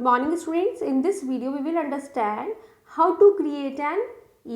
morning students. In this video we will understand how to create an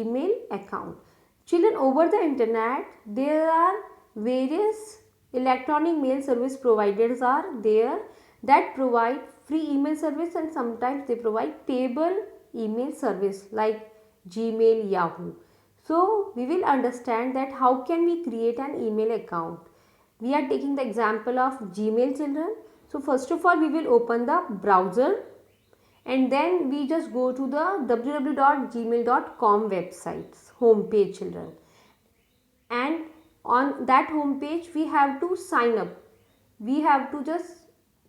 email account. Children, over the internet there are various electronic mail service providers are there that provide free email service, and sometimes they provide payable email service like Gmail, Yahoo. So we will understand that how can we create an email account. We are taking the example of Gmail, children. So first of all we will open the browser and then we just go to the www.gmail.com website's home page, children, and on that home page we have to sign up. We have to just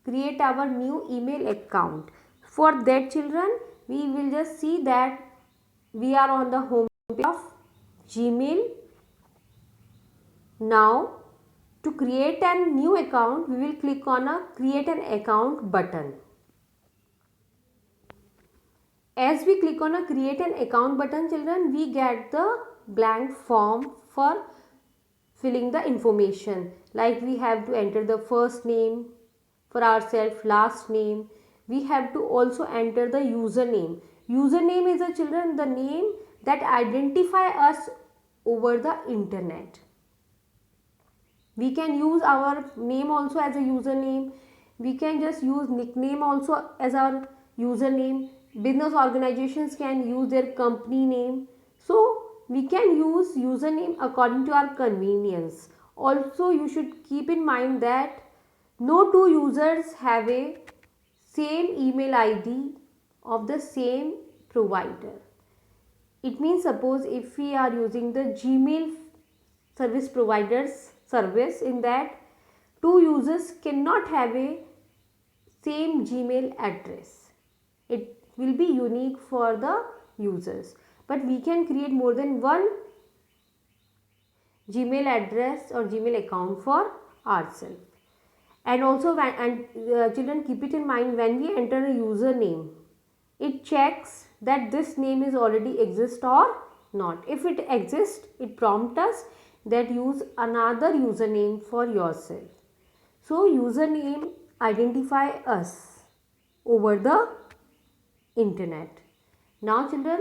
create our new email account. For that, children, we will just see that we are on the home page of Gmail. Now to create a new account, we will click on a create an account button. As we click on a create an account button, children, we get the blank form for filling the information, like we have to enter the first name for ourselves, last name. We have to also enter the username. Username is, a children, the name that identify us over the internet. We can use our name also as a username. We can just use nickname also as our username. Business organizations can use their company name. So we can use username according to our convenience. Also, you should keep in mind that no two users have a same email ID of the same provider. It means, suppose if we are using the Gmail service providers service, in that two users cannot have a same Gmail address. It will be unique for the users, but we can create more than one Gmail address or Gmail account for ourselves. And also children, keep it in mind, when we enter a username, it checks that this name is already exist or not. If it exists, it prompts us that use another username for yourself. So username identify us over the internet. Now children,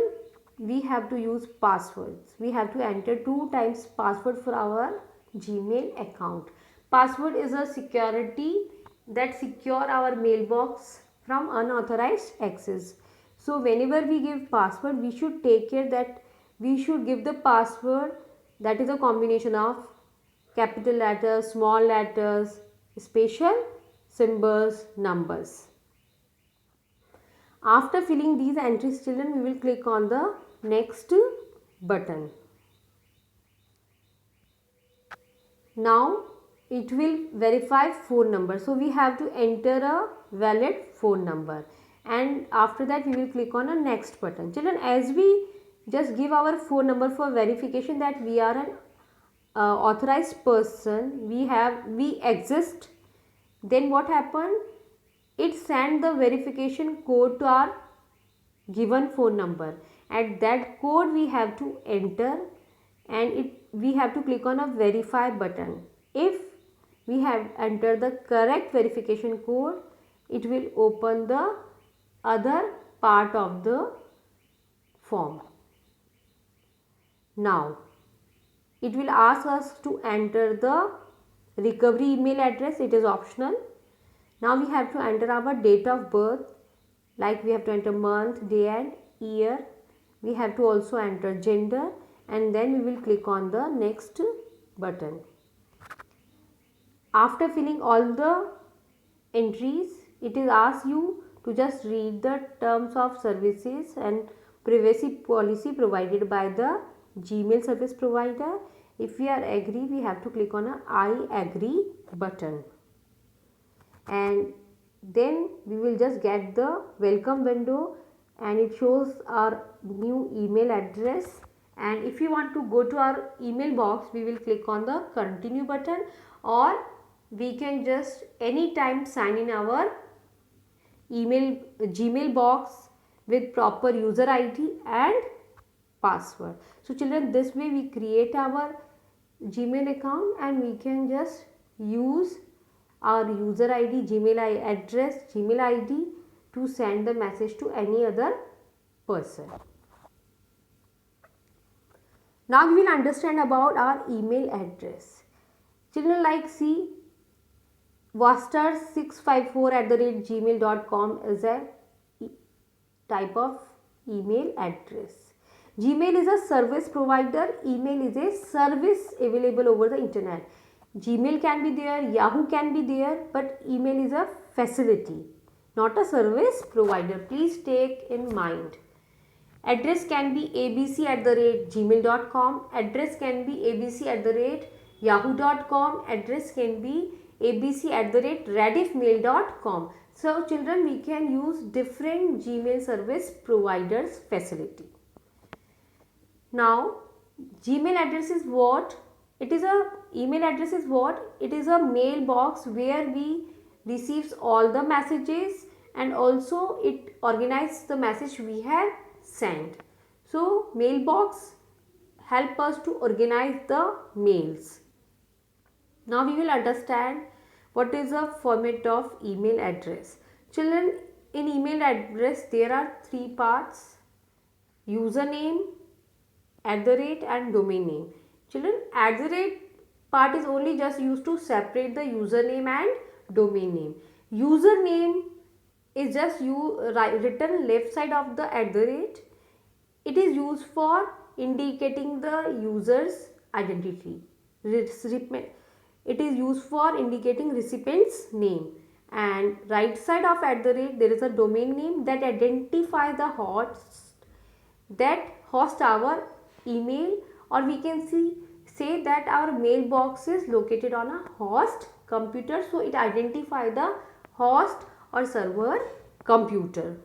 we have to use passwords. We have to enter 2 times password for our Gmail account. Password is a security that secure our mailbox from unauthorized access. So whenever we give password, we should take care that we should give the password that is a combination of capital letters, small letters, special symbols, numbers. After filling these entries, children, we will click on the next button. Now it will verify phone number. So we have to enter a valid phone number, and after that we will click on a next button. Children, as we just give our phone number for verification that we are an authorized person, we exist, then what happened? It sent the verification code to our given phone number. At that code we have to enter, and we have to click on a verify button. If we have entered the correct verification code, it will open the other part of the form. Now it will ask us to enter the recovery email address. It is optional. Now we have to enter our date of birth, like we have to enter month, day and year. We have to also enter gender, and then we will click on the next button. After filling all the entries, it is asked you to just read the terms of services and privacy policy provided by the Gmail service provider. If we are agree, we have to click on a I agree button, and then we will just get the welcome window, and it shows our new email address. And if you want to go to our email box, we will click on the continue button, or we can just anytime sign in our Gmail box with proper user ID and password. So children, this way we create our Gmail account, and we can just use our user ID, Gmail address, Gmail ID to send the message to any other person. Now we will understand about our email address. Children, like see, waster654@gmail.com is a type of email address. Gmail is a service provider. Email is a service available over the internet. Gmail can be there, Yahoo can be there, but email is a facility, not a service provider. Please take in mind. Address can be abc@gmail.com. Address can be abc@yahoo.com. Address can be abc@rediffmail.com. So children, we can use different Gmail service providers facility. Now Gmail address is what? Email address is what? It is a mailbox where we receives all the messages, and also it organizes the message we have sent. So mailbox help us to organize the mails. Now we will understand what is the format of email address. Children, in email address there are three parts: username, @ and domain name. Children, @ part is only just used to separate the username and domain name. Username is just written left side of the @. It is used for indicating the user's identity. It is used for indicating recipient's name. And right side of @ there is a domain name that identifies the host our email, or we can say that our mailbox is located on a host computer, so it identifies the host or server computer.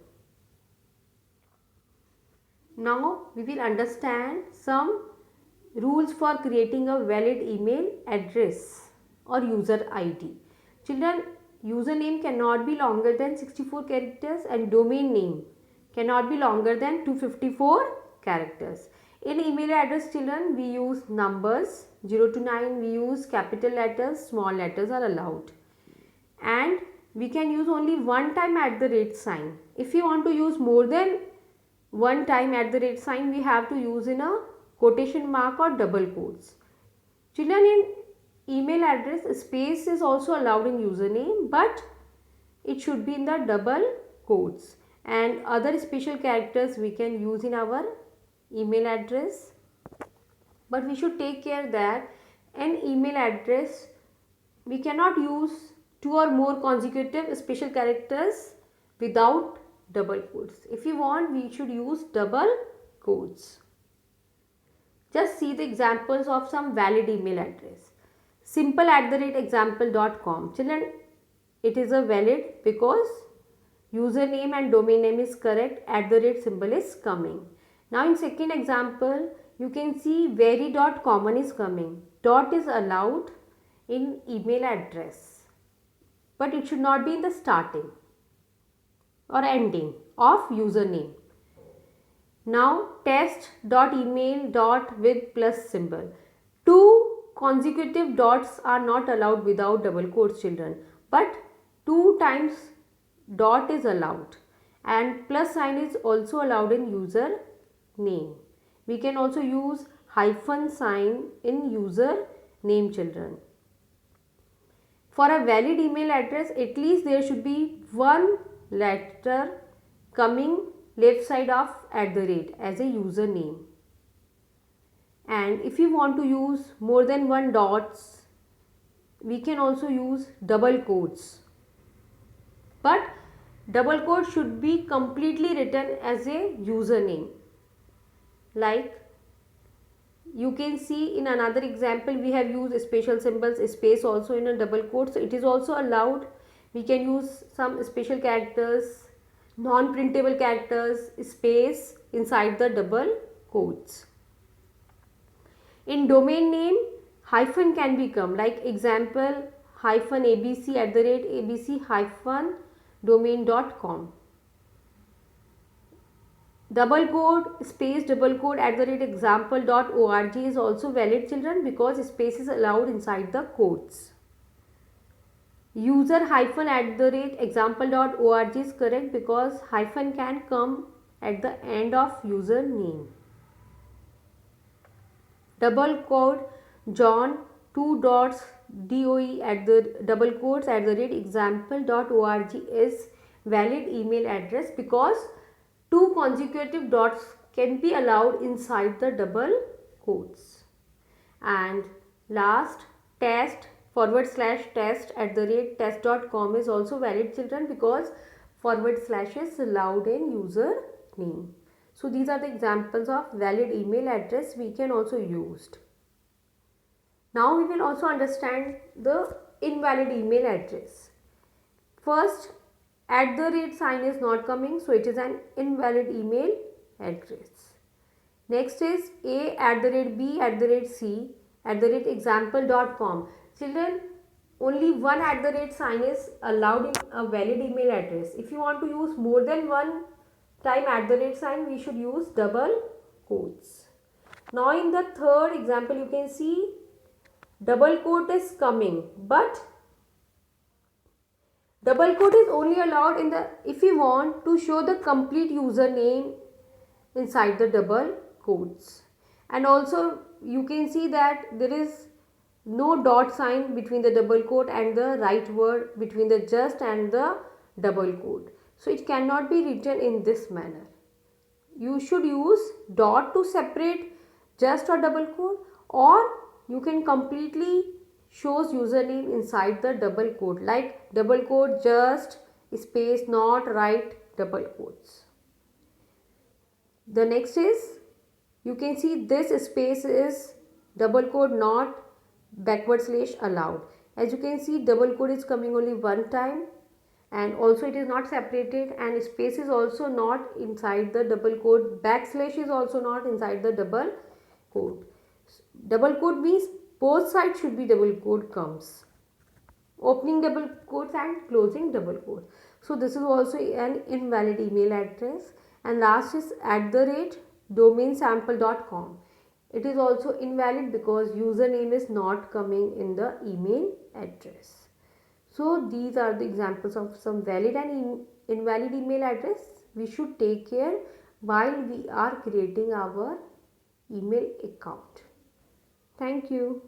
Now we will understand some rules for creating a valid email address or user ID. Children, username cannot be longer than 64 characters and domain name cannot be longer than 254 characters. In email address, children, we use numbers 0 to 9, we use capital letters, small letters are allowed, and we can use only one time @sign. If you want to use more than one time @sign, we have to use in a quotation mark or double quotes. Children, in email address, space is also allowed in username, but it should be in the double quotes, and other special characters we can use in our email address. But we should take care that in email address we cannot use 2 or more consecutive special characters without double quotes. If you want, we should use double quotes. Just see the examples of some valid email address. Simple @example.com. Children, it is a valid because username and domain name is correct, @ symbol is coming. Now in second example, you can see very.common is coming. Dot is allowed in email address, but it should not be in the starting or ending of username. Now test.email.with plus symbol. 2 consecutive dots are not allowed without double quotes, children, but 2 times dot is allowed, and plus sign is also allowed in user name. We can also use hyphen sign in user name, children. For a valid email address, at least there should be one letter coming left side of @ as a username. And if you want to use more than one dots, we can also use double quotes. But double quote should be completely written as a username. Like you can see in another example, we have used special symbols, space also in a double quote, so it is also allowed. We can use some special characters, non-printable characters, space inside the double quotes. In domain name, hyphen can become, like example -abc @abc-domain.com. Double quote, space, double quote @example.org is also valid, children, because space is allowed inside the quotes. User hyphen at the rate example.org is correct because hyphen can come at the end of user name. Double quote John two dots DOE at the double quotes at the rate example.org is valid email address because two consecutive dots can be allowed inside the double quotes. And last, test /test at the rate test.com is also valid, children, because / is allowed in user name. So these are the examples of valid email address we can also used. Now we will also understand the invalid email address. First, at the rate sign is not coming, so it is an invalid email address. Next is a at the rate b at the rate c at the rate example.com. Children, only one at the rate sign is allowed in a valid email address. If you want to use more than one time at the rate sign, we should use double quotes. Now in the third example, you can see double quote is coming, but double quote is only allowed in the if we want to show the complete username inside the double quotes. And also you can see that there is no dot sign between the double quote and the right word between the just and the double quote. So it cannot be written in this manner. You should use dot to separate just or double quote, or you can completely shows username inside the double quote, like double quote just space not right double quotes. The next is, you can see this space is double quote not backward slash allowed. As you can see, double quote is coming only one time, and also it is not separated, and space is also not inside the double quote, backslash is also not inside the double quote. Double quote means both sides should be double quote comes, opening double quotes and closing double quotes. So this is also an invalid email address. And last is at the rate domainsample.com. It is also invalid because username is not coming in the email address. So these are the examples of some valid and invalid email address we should take care while we are creating our email account. Thank you.